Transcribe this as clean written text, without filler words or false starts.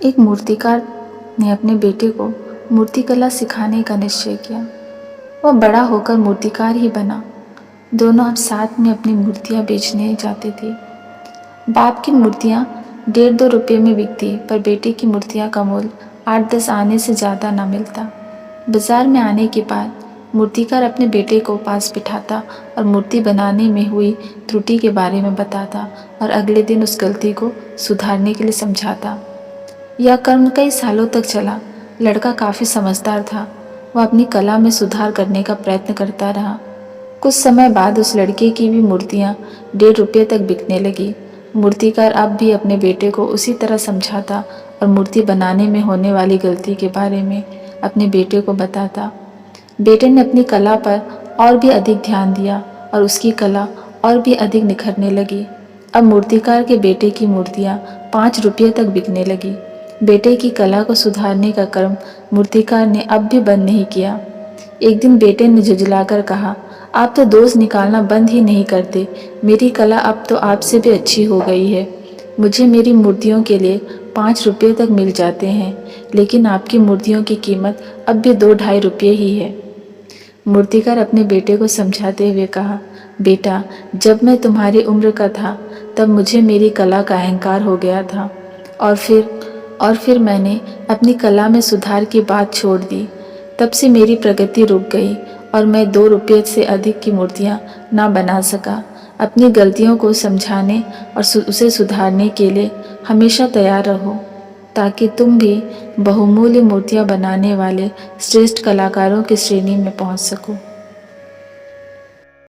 एक मूर्तिकार ने अपने बेटे को मूर्तिकला सिखाने का निश्चय किया। वह बड़ा होकर मूर्तिकार ही बना। दोनों अब साथ में अपनी मूर्तियां बेचने जाते थे। बाप की मूर्तियां 1.5-2 रुपये में बिकती, पर बेटे की मूर्तियां का मूल्य 8-10 आने से ज़्यादा ना मिलता। बाजार में आने के बाद मूर्तिकार अपने बेटे को पास बिठाता और मूर्ति बनाने में हुई त्रुटि के बारे में बताता और अगले दिन उस गलती को सुधारने के लिए समझाता। यह कर्म कई सालों तक चला। लड़का काफ़ी समझदार था। वह अपनी कला में सुधार करने का प्रयत्न करता रहा। कुछ समय बाद उस लड़के की भी मूर्तियाँ 1.5 रुपये तक बिकने लगी। मूर्तिकार अब भी अपने बेटे को उसी तरह समझाता और मूर्ति बनाने में होने वाली गलती के बारे में अपने बेटे को बताता। बेटे ने अपनी कला पर और भी अधिक ध्यान दिया और उसकी कला और भी अधिक निखरने लगी। अब मूर्तिकार के बेटे की मूर्तियाँ 5 रुपये तक बिकने लगी। बेटे की कला को सुधारने का कर्म मूर्तिकार ने अब भी बंद नहीं किया। एक दिन बेटे ने झुंझलाकर कहा, आप तो दोष निकालना बंद ही नहीं करते। मेरी कला अब तो आपसे भी अच्छी हो गई है। मुझे मेरी मूर्तियों के लिए 5 रुपये तक मिल जाते हैं, लेकिन आपकी मूर्तियों की कीमत अब भी 2-2.5 रुपये ही है। मूर्तिकार अपने बेटे को समझाते हुए कहा, बेटा, जब मैं तुम्हारी उम्र का था तब मुझे मेरी कला का अहंकार हो गया था और फिर मैंने अपनी कला में सुधार की बात छोड़ दी। तब से मेरी प्रगति रुक गई और मैं 2 रुपये से अधिक की मूर्तियाँ ना बना सका। अपनी गलतियों को समझाने और उसे सुधारने के लिए हमेशा तैयार रहो, ताकि तुम भी बहुमूल्य मूर्तियाँ बनाने वाले श्रेष्ठ कलाकारों की श्रेणी में पहुँच सको।